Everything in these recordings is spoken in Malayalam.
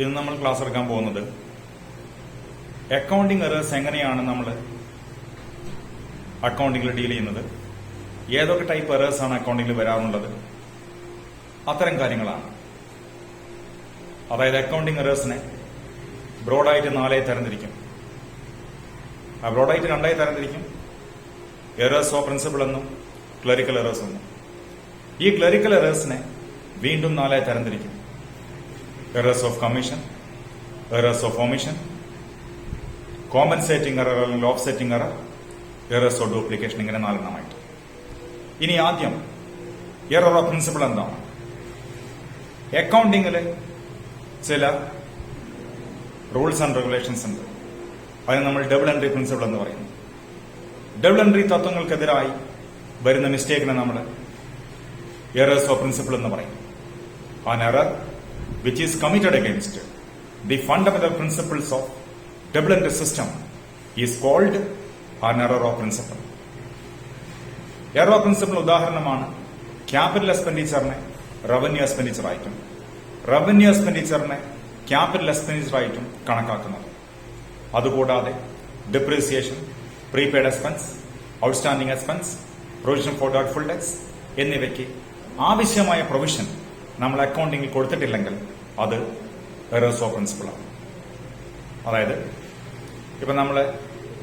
ഇന്ന് നമ്മൾ ക്ലാസ് എടുക്കാൻ പോകുന്നത് അക്കൗണ്ടിംഗ് എറേഴ്സ് എങ്ങനെയാണ് നമ്മൾ അക്കൗണ്ടിംഗിൽ ഡീൽ ചെയ്യുന്നത്, ഏതൊക്കെ ടൈപ്പ് എറേഴ്സ് ആണ് അക്കൗണ്ടിംഗിൽ വരാറുള്ളത്, അത്തരം കാര്യങ്ങളാണ്. അതായത് അക്കൗണ്ടിംഗ് എറേഴ്സിനെ ബ്രോഡായിട്ട് 4 തരംതിരിക്കും. ബ്രോഡായിട്ട് 2 തരംതിരിക്കും. എറേഴ്സ് ഓഫ് പ്രിൻസിപ്പിൾ എന്നും ക്ലറിക്കൽ എറേഴ്സ് എന്നും. ഈ ക്ലറിക്കൽ എറേഴ്സിനെ വീണ്ടും 4 തരംതിരിക്കും. Errors of commission, errors of omission, compensating error അല്ലെങ്കിൽ offsetting error, errors of duplication, ഇങ്ങനെ 4 എണ്ണമായിട്ട്. ഇനി ആദ്യം എറർ ഓഫ് പ്രിൻസിപ്പിൾ എന്താണ്? അക്കൗണ്ടിംഗിൽ ചില റൂൾസ് ആൻഡ് റെഗുലേഷൻസ് ഉണ്ട്. അതിന് നമ്മൾ ഡബിൾ എൻട്രി പ്രിൻസിപ്പിൾ എന്ന് പറയുന്നു. ഡബിൾ എൻട്രി തത്വങ്ങൾക്കെതിരായി വരുന്ന മിസ്റ്റേക്കിനെ നമ്മൾ എറേഴ്സ് ഓഫ് പ്രിൻസിപ്പിൾ എന്ന് പറയും. An error which is committed against the fundamental principles of double entry system is called an error of principle. Error of principle ഉദാഹരണമാണ് ക്യാപിറ്റൽ എക്സ്പെൻഡിച്ചറിനെ റവന്യൂ എക്സ്പെൻഡിച്ചർ ആയിട്ടും റവന്യൂ എക്സ്പെൻഡിച്ചറിനെ ക്യാപിറ്റൽ എക്സ്പെൻഡിച്ചർ ആയിട്ടും കണക്കാക്കുന്നത്. അതുകൂടാതെ depreciation, prepaid expense, outstanding expense, provision for doubtful debts എന്നിവയ്ക്ക് ആവശ്യമായ പ്രൊവിഷൻ നമ്മൾ അക്കൗണ്ടിംഗിൽ കൊടുത്തിട്ടില്ലെങ്കിൽ അത് എറേഴ്സ് ഓഫ് പ്രിൻസിപ്പിൾ ആണ്. അതായത് ഇപ്പൊ നമ്മള്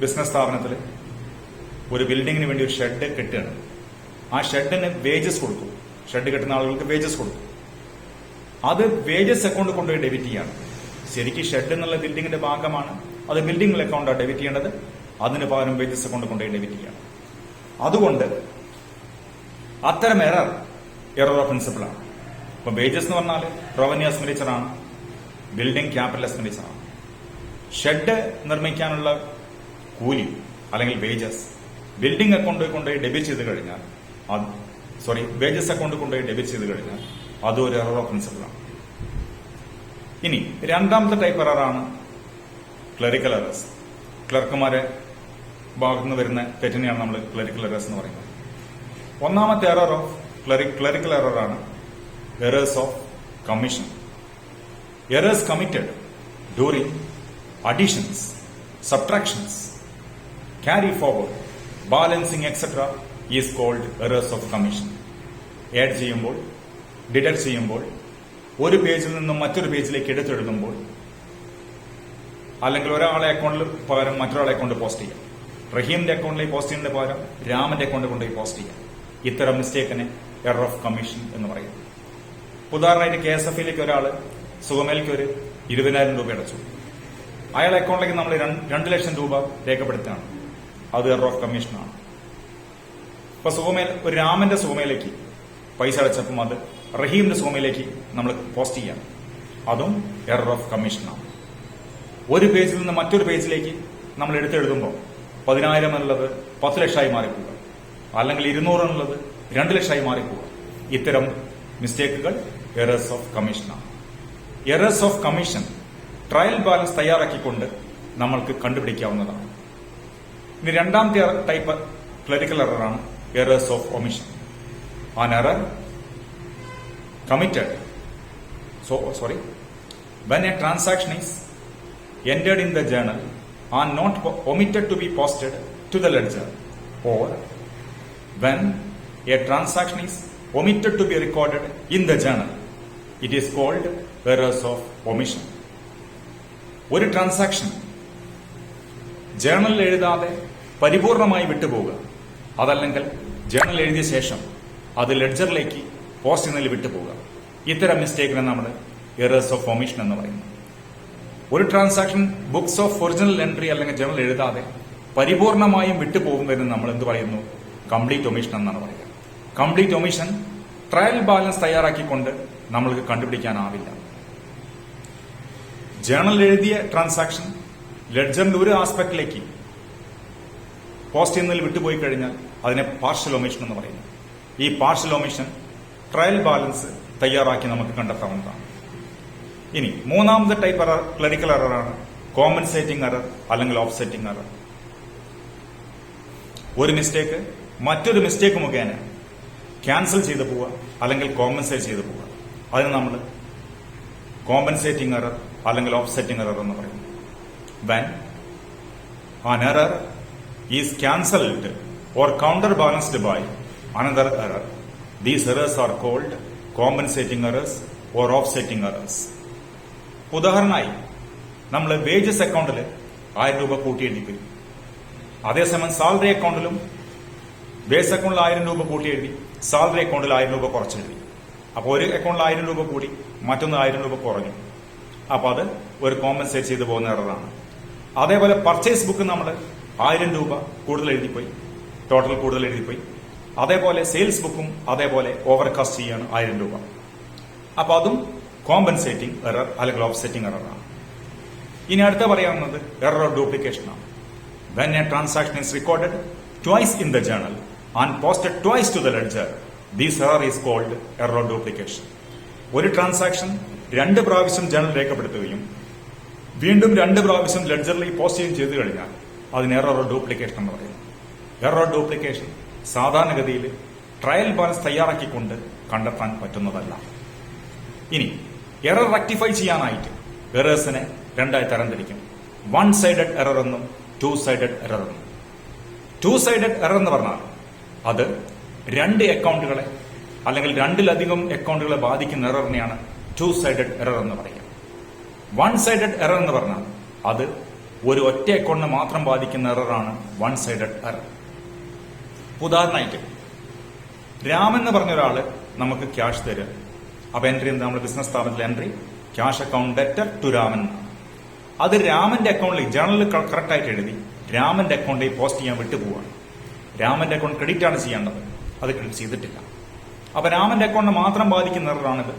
ബിസിനസ് സ്ഥാപനത്തിൽ ഒരു ബിൽഡിങ്ങിന് വേണ്ടി ഒരു ഷെഡ് കെട്ടുകയാണ്. ആ ഷെഡിന് വേജസ് കൊടുക്കും. ഷെഡ് കെട്ടുന്ന ആളുകൾക്ക് വേജസ് കൊടുക്കും. അത് വേജസ് അക്കൗണ്ട് കൊണ്ടുപോയി ഡെബിറ്റ് ചെയ്യാണ്. ശരിക്കും ഷെഡ് എന്നുള്ള ബിൽഡിങ്ങിന്റെ ഭാഗമാണ്. അത് ബിൽഡിംഗ് അക്കൗണ്ടാണ് ഡെബിറ്റ് ചെയ്യേണ്ടത്. അതിന് പകരം വേജസ് അക്കൗണ്ട് കൊണ്ടുപോയി ഡെബിറ്റ് ചെയ്യണം. അതുകൊണ്ട് അത്തരം എറർ ഓഫ് പ്രിൻസിപ്പിൾ ആണ്. ഇപ്പൊ വേജസ് എന്ന് പറഞ്ഞാൽ റവന്യൂ എക്സ്പെൻഡിച്ചർ ആണ്, ബിൽഡിംഗ് ക്യാപിറ്റൽ എക്സ്പെൻഡിച്ചർ ആണ്. ഷെഡ് നിർമ്മിക്കാനുള്ള കൂലി അല്ലെങ്കിൽ വേജസ് ബിൽഡിംഗ് അക്കൗണ്ട് കൊണ്ടുപോയി ഡെബിറ്റ് ചെയ്ത് കഴിഞ്ഞാൽ വേജസ് അക്കൗണ്ട് കൊണ്ടുപോയി ഡെബിറ്റ് ചെയ്ത് കഴിഞ്ഞാൽ അതൊരു എറർ ഓഫ് പ്രിൻസിപ്പിൾ ആണ്. ഇനി രണ്ടാമത്തെ ടൈപ്പ് എററാണ് ക്ലറിക്കൽ എറേഴ്സ്. ക്ലർക്കുമാരെ ഭാഗത്തുനിന്ന് വരുന്ന തെറ്റിനെയാണ് നമ്മൾ ക്ലറിക്കൽ എറേഴ്സ് എന്ന് പറയുന്നത്. ഒന്നാമത്തെ എറർ ഓഫ് ക്ലറിക്കൽ എററാണ് errors of commission. Errors committed during additions, subtractions, carry forward, balancing etc. is called errors of commission. Add ചെയ്യുമ്പോൾ, ഡിഡക്ട് ചെയ്യുമ്പോൾ, ഒരു പേജിൽ നിന്നും മറ്റൊരു പേജിലേക്ക് എടുത്തെഴുതുമ്പോൾ, അല്ലെങ്കിൽ ഒരാളെ അക്കൗണ്ടിൽ പകരം മറ്റൊരാളെ അക്കൗണ്ട് പോസ്റ്റ് ചെയ്യാം. റഹീമിന്റെ അക്കൗണ്ടിലേക്ക് പോസ്റ്റ് ചെയ്യുന്നതിന് പകരം രാമന്റെ അക്കൗണ്ട് കൊണ്ടുപോയി പോസ്റ്റ് ചെയ്യാം. ഇത്തരം മിസ്റ്റേക്കിനെ എറർ ഓഫ് കമ്മീഷൻ എന്ന് പറയും. ഉദാഹരണമായിട്ട് KSF-ലേക്ക് ഒരാൾ സുഗമയിലേക്ക് ഒരു 20,000 രൂപ അടച്ചു. അയാളുടെ അക്കൗണ്ടിലേക്ക് നമ്മൾ 2 ലക്ഷം രൂപ രേഖപ്പെടുത്തുകയാണ്. അത് എറർ ഓഫ് കമ്മീഷനാണ്. ഇപ്പൊ ഒരു രാമന്റെ സുഗമയിലേക്ക് പൈസ അടച്ചപ്പം അത് റഹീമിന്റെ സുഗമയിലേക്ക് നമ്മൾ പോസ്റ്റ് ചെയ്യാം. അതും എറർ ഓഫ് കമ്മീഷനാണ്. ഒരു പേജിൽ നിന്ന് മറ്റൊരു പേജിലേക്ക് നമ്മൾ എടുത്തെഴുതുമ്പോൾ 10,000 എന്നുള്ളത് 10 ലക്ഷമായി മാറിപ്പോവുക, അല്ലെങ്കിൽ 200 എന്നുള്ളത് 2 ലക്ഷമായി മാറിപ്പോവുക. ഇത്തരം മിസ്റ്റേക്കുകൾ എറേഴ്സ് ഓഫ് കമ്മീഷനാണ്. Errors of commission trial balance തയ്യാറാക്കിക്കൊണ്ട് നമ്മൾക്ക് കണ്ടുപിടിക്കാവുന്നതാണ്. ഇനി രണ്ടാമത്തെ ടൈപ്പ് ക്ലറിക്കൽ എററാണ് errors of omission. An error committed when a transaction is entered in the journal and not omitted to be posted to the ledger, or when a transaction is omitted to be recorded in the journal, it is called errors of omission. ഒരു ട്രാൻസാക്ഷൻ ജേണലിൽ എഴുതാതെ പരിപൂർണമായി വിട്ടുപോവുക, അതല്ലെങ്കിൽ ജേണൽ എഴുതിയ ശേഷം അത് ലെഡ്ജറിലേക്ക് പോസ്റ്റ് ചെയ്യുന്നതിൽ വിട്ടുപോവുക. ഇത്തരം മിസ്റ്റേക്കിനെ നമ്മൾ എറേഴ്സ് ഓഫ് ഒമിഷൻ എന്ന് പറയുന്നു. ഒരു transaction books of original entry അല്ലെങ്കിൽ ജേണൽ എഴുതാതെ പരിപൂർണമായും വിട്ടുപോകുന്നതിന് നമ്മൾ എന്ത് പറയുന്നു? കംപ്ലീറ്റ് ഒമിഷൻ എന്നാണ് പറയുക. കംപ്ലീറ്റ് ഒമിഷൻ ട്രയൽ ബാലൻസ് തയ്യാറാക്കിക്കൊണ്ട് നമ്മൾക്ക് കണ്ടുപിടിക്കാനാവില്ല. ജേണൽ എഴുതിയ ട്രാൻസാക്ഷൻ ലെഡ്ജറിന്റെ ഒരു ആസ്പെക്ടിലേക്ക് പോസ്റ്റ് ചെയ്യുന്നതിൽ വിട്ടുപോയി കഴിഞ്ഞാൽ അതിനെ പാർഷ്യൽ ഒമിഷൻ എന്ന് പറയുന്നു. ഈ പാർഷ്യൽ ഒമിഷൻ ട്രയൽ ബാലൻസ് തയ്യാറാക്കി നമുക്ക് കണ്ടെത്താവുന്നതാണ്. ഇനി മൂന്നാമത്തെ ടൈപ്പ് എറർ ക്ലറിക്കൽ എററാണ് കോമ്പൻസേറ്റിംഗ് എറർ അല്ലെങ്കിൽ ഓഫ്സെറ്റിംഗ് എറർ. ഒരു മിസ്റ്റേക്ക് മറ്റൊരു മിസ്റ്റേക്ക് മുഖേന ക്യാൻസൽ ചെയ്തു പോവുക അല്ലെങ്കിൽ കോമ്പൻസേറ്റ് ചെയ്തു പോവുക. അതിന് നമ്മൾ കോമ്പൻസേറ്റിംഗ് എറർ അല്ലെങ്കിൽ ഓഫ്സെറ്റിംഗ് എറർ എന്ന് പറയും. When an error is cancelled or counterbalanced by another error, these errors are called compensating errors or offsetting errors. ഉദാഹരണമായി നമ്മൾ വേജസ് അക്കൗണ്ടിൽ 1000 രൂപ കൂട്ടി എഴുതി, അതേസമയം സാലറി അക്കൗണ്ടിലും ബേസ് അക്കൗണ്ടിൽ 1000 രൂപ കൂട്ടി എഴുതി, സാലറി അക്കൗണ്ടിൽ 1000 രൂപ കുറച്ചെഴുതി. അപ്പോൾ ഒരു അക്കൗണ്ടിൽ 1000 രൂപ കൂടി, മറ്റൊന്ന് 1000 രൂപ കുറഞ്ഞു. അപ്പോൾ അത് ഒരു കോമ്പൻസേറ്റ് ചെയ്തു പോകുന്ന എററാണ്. അതേപോലെ പർച്ചേസ് ബുക്ക് നമ്മൾ 1000 രൂപ കൂടുതൽ എഴുതിപ്പോയി, ടോട്ടൽ കൂടുതൽ എഴുതിപ്പോയി. അതേപോലെ സെയിൽസ് ബുക്കും അതേപോലെ ഓവർകാസ്റ്റ് ചെയ്യാണ് 1000 രൂപ. അപ്പൊ അതും കോമ്പൻസേറ്റിംഗ് എറർ അല്ലെങ്കിൽ ഓഫ്സെറ്റിംഗ് എററാണ്. ഇനി അടുത്ത പറയാവുന്നത് എറർ ഓഫ് ഡ്യൂപ്ലിക്കേഷൻ ആണ്. When a transaction is recorded twice in the journal and posted twice to the ledger, this error is called error of duplication. ഒരു ട്രാൻസാക്ഷൻ 2 പ്രാവശ്യം ജേണൽ രേഖപ്പെടുത്തുകയും വീണ്ടും 2 പ്രാവശ്യം ലെഡ്ജറിൽ പോസ്റ്റ് ചെയ്യുകയും ചെയ്തു കഴിഞ്ഞാൽ അതിന് എറർ ഓഫ് ഡ്യൂപ്ലിക്കേഷൻ എന്ന് പറയുന്നു. എറർ ഓഫ് ഡ്യൂപ്ലിക്കേഷൻ സാധാരണഗതിയിൽ ട്രയൽ ബാലൻസ് തയ്യാറാക്കിക്കൊണ്ട് കണ്ടെത്താൻ പറ്റുന്നതല്ല. ഇനി എറർ റെക്ടിഫൈ ചെയ്യാനായിട്ട് എറേഴ്സിനെ 2 ആയി തരംതിരിക്കും. 1 സൈഡഡ് എറർ എന്നും 2 സൈഡഡ് എറർ എന്നും. 2 സൈഡഡ് എറർ എന്ന് പറഞ്ഞാൽ അത് 2 അക്കൗണ്ടുകളെ അല്ലെങ്കിൽ 2-ലധികം അക്കൗണ്ടുകളെ ബാധിക്കുന്ന എററിനെയാണ് 2 സൈഡഡ് എറർ എന്ന് പറയുക. 1 സൈഡഡ് എറർ എന്ന് പറഞ്ഞാൽ അത് ഒരു ഒറ്റ അക്കൗണ്ടിനെ മാത്രം ബാധിക്കുന്ന എററാണ് 1 സൈഡഡ് എറർ. ഉദാഹരണമായിട്ട് രാമൻ എന്ന് പറഞ്ഞ ഒരാള് നമുക്ക് ക്യാഷ് തരിക. അപ്പൊ എൻട്രി എന്താ? നമ്മുടെ ബിസിനസ് സ്ഥാപനത്തിലെ entry cash account debtor to Raman. അത് രാമന്റെ അക്കൗണ്ടിൽ ജേണലിൽ കറക്റ്റ് ആയിട്ട് എഴുതി രാമന്റെ അക്കൗണ്ടിൽ പോസ്റ്റ് ചെയ്യാൻ വിട്ടുപോവാണ്. രാമന്റെ അക്കൗണ്ട് ക്രെഡിറ്റ് ആണ് ചെയ്യേണ്ടത്, അത് ക്രെഡിറ്റ് ചെയ്തിട്ടില്ല. അപ്പൊ രാമന്റെ അക്കൗണ്ടിനെ മാത്രം ബാധിക്കുന്ന എററാണിത്.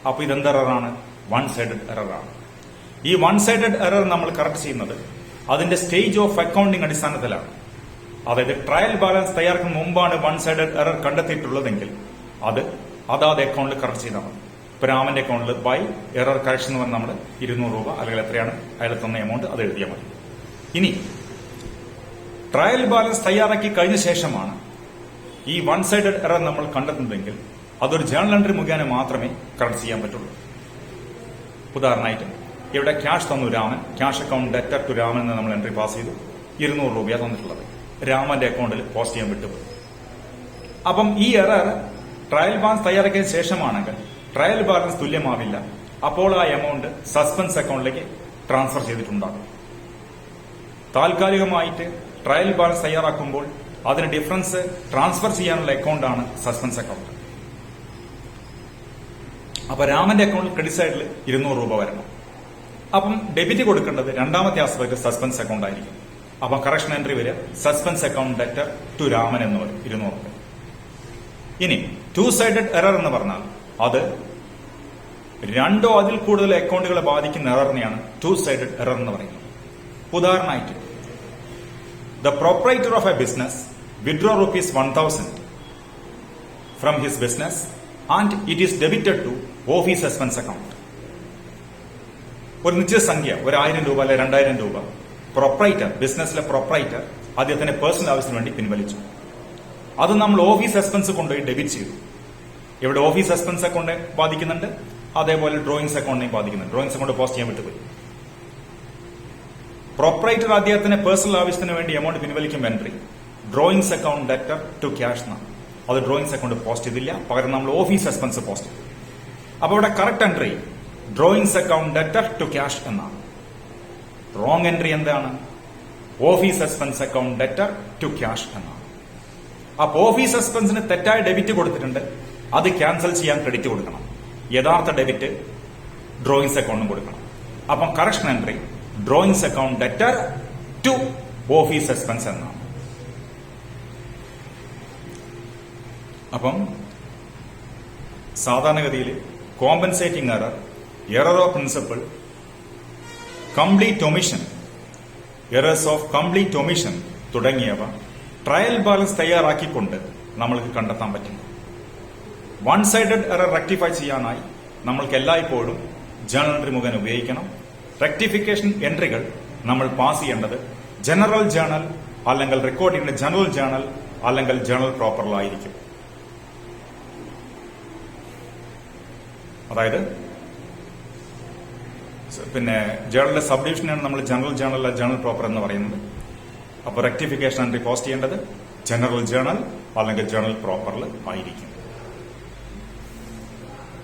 അപ്പൊ ഇതെന്ത് എററാണ്? 1 സൈഡഡ് എററാണ്. ഈ 1 സൈഡഡ് എറർ നമ്മൾ കറക്റ്റ് ചെയ്യുന്നത് അതിന്റെ സ്റ്റേജ് ഓഫ് അക്കൗണ്ടിംഗ് അടിസ്ഥാനത്തിലാണ്. അതായത് ട്രയൽ ബാലൻസ് തയ്യാറാക്കുന്ന മുമ്പാണ് 1 സൈഡഡ് എറർ കണ്ടെത്തിയിട്ടുള്ളതെങ്കിൽ അത് അതാത് അക്കൗണ്ടിൽ കറക്റ്റ് ചെയ്താൽ മതി. ഇപ്പൊ രാമന്റെ അക്കൗണ്ടിൽ ബൈ എറർ കറക്ഷൻ എന്ന് പറഞ്ഞാൽ നമ്മൾ 200 രൂപ അല്ലെങ്കിൽ എത്രയാണ് അയാൾ തന്ന എമൗണ്ട് അത് എഴുതിയാൽ മതി. ഇനി ട്രയൽ ബാലൻസ് തയ്യാറാക്കി കഴിഞ്ഞ ശേഷമാണ് ഈ 1 സൈഡഡ് എറർ നമ്മൾ കണ്ടെത്തുന്നതെങ്കിൽ അതൊരു ജേണൽ എൻട്രി മുഖേന മാത്രമേ കറക്റ്റ് ചെയ്യാൻ പറ്റുള്ളൂ. ഉദാഹരണമായിട്ട് ഇവിടെ ക്യാഷ് തന്നു Raman, cash account debtor to Raman എന്ന് നമ്മൾ എൻട്രി പാസ് ചെയ്തു. 200 രൂപയാണ് തന്നിട്ടുള്ളത്, രാമന്റെ അക്കൗണ്ടിൽ പോസ്റ്റ് ചെയ്യാൻ വിട്ടുപോയി. അപ്പം ഈ എറർ ട്രയൽ ബാലൻസ് തയ്യാറാക്കിയതിനു ശേഷമാണെങ്കിൽ ട്രയൽ ബാലൻസ് തുല്യമാവില്ല. അപ്പോൾ ആ എമൗണ്ട് സസ്പെൻസ് അക്കൗണ്ടിലേക്ക് ട്രാൻസ്ഫർ ചെയ്തിട്ടുണ്ടാകും. താൽക്കാലികമായിട്ട് ട്രയൽ ബാലൻസ് തയ്യാറാക്കുമ്പോൾ അതിന് ഡിഫറൻസ് ട്രാൻസ്ഫർ ചെയ്യാനുള്ള അക്കൗണ്ടാണ് സസ്പെൻസ് അക്കൗണ്ട്. അപ്പൊ രാമന്റെ അക്കൗണ്ടിൽ ക്രെഡിറ്റ് സൈഡിൽ 200 രൂപ വരണം. അപ്പം ഡെബിറ്റ് കൊടുക്കേണ്ടത് രണ്ടാമത്തെ ആസ്പെക്ട് സസ്പെൻസ് അക്കൗണ്ട് ആയിരിക്കും. അപ്പൊ കറക്ഷൻ എൻട്രി വരിക suspense account debtor to Raman എന്ന് പറയും 200 രൂപ. ഇനി 2 സൈഡഡ് എറർ എന്ന് പറഞ്ഞാൽ അത് 2 അതിൽ കൂടുതൽ അക്കൗണ്ടുകളെ ബാധിക്കുന്ന എററിനെയാണ് 2 സൈഡഡ് എറർ എന്ന് പറയുന്നത്. ഉദാഹരണമായിട്ട് the proprietor of a business withdraw ₹1000 from his business and it is debited to office expense account. ഒരു നിശ്ചിത സംഖ്യ, 1000 രൂപ അല്ലെ 2000 രൂപ പ്രൊപ്പറേറ്റർ, ബിസിനസ്സിലെ പ്രൊപ്പറേറ്റർ അദ്ദേഹത്തിന്റെ പേഴ്സണൽ ആവശ്യത്തിന് വേണ്ടി പിൻവലിച്ചു. അത് നമ്മൾ ഓഫീസ് എക്സ്പെൻസ് കൊണ്ടുപോയി ഡെബിറ്റ് ചെയ്തു. ഇവിടെ ഓഫീസ് എക്സ്പെൻസ് അക്കൗണ്ട് ബാധിക്കുന്നുണ്ട്, അതേപോലെ ഡ്രോയിങ്സ് അക്കൗണ്ടിനെയും ബാധിക്കുന്നുണ്ട്. ഡ്രോയിങ്സ് അക്കൗണ്ട് പോസ്റ്റ് ചെയ്യാൻ വിട്ടുപോയി. പ്രൊപ്പറേറ്റർ അദ്ദേഹത്തിന്റെ പേഴ്സണൽ ആവശ്യത്തിന് വേണ്ടി എമൗണ്ട് പിൻവലിക്കും entry drawings account debtor to cash എന്നാണ്. അത് ഡ്രോയിങ്സ് അക്കൗണ്ട് പോസ്റ്റ് ചെയ്തില്ല, പകരം നമ്മൾ ഓഫീസ് എക്സ്പെൻസ് പോസ്റ്റ് ചെയ്തു. അപ്പൊ ഇവിടെ correct entry drawings account debtor to cash എന്നാണ്. റോങ് എൻട്രി എന്താണ്? Office expense account debtor to cash എന്നാണ്. അപ്പൊ ഓഫീസ് എക്സ്പെൻസിന് തെറ്റായ ഡെബിറ്റ് കൊടുത്തിട്ടുണ്ട്, അത് ക്യാൻസൽ ചെയ്യാൻ ക്രെഡിറ്റ് കൊടുക്കണം. യഥാർത്ഥ ഡെബിറ്റ് ഡ്രോയിങ്സ് അക്കൗണ്ടും കൊടുക്കണം. അപ്പം correction entry drawings account debtor to office expense എന്നാണ്. അപ്പം സാധാരണഗതിയിൽ compensating error, error of principle, complete omission, errors of complete omission തുടങ്ങിയവ ട്രയൽ ബാലൻസ് തയ്യാറാക്കിക്കൊണ്ട് നമ്മൾക്ക് കണ്ടെത്താൻ പറ്റും. 1 സൈഡഡ് എറർ റെക്ടിഫൈ ചെയ്യാനായി നമ്മൾക്ക് എല്ലായ്പ്പോഴും ജേണൽ എൻട്രി മുഖേന ഉപയോഗിക്കണം. റെക്ടിഫിക്കേഷൻ എൻട്രികൾ നമ്മൾ പാസ് ചെയ്യേണ്ടത് ജനറൽ ജേണൽ അല്ലെങ്കിൽ റെക്കോർഡിംഗിന്റെ ജനറൽ ജേണൽ അല്ലെങ്കിൽ ജേണൽ പ്രോപ്പറിലായിരിക്കും. അതായത് പിന്നെ ജേണലിന്റെ സബ് ഡിവിഷനാണ് നമ്മൾ ജനറൽ ജേണൽ അല്ല ജേണൽ പ്രോപ്പർ എന്ന് പറയുന്നത്. അപ്പോൾ റെക്ടിഫിക്കേഷൻ എൻട്രി പോസ്റ്റ് ചെയ്യേണ്ടത് ജനറൽ ജേണൽ അല്ലെങ്കിൽ ജേണൽ പ്രോപ്പറിൽ ആയിരിക്കും.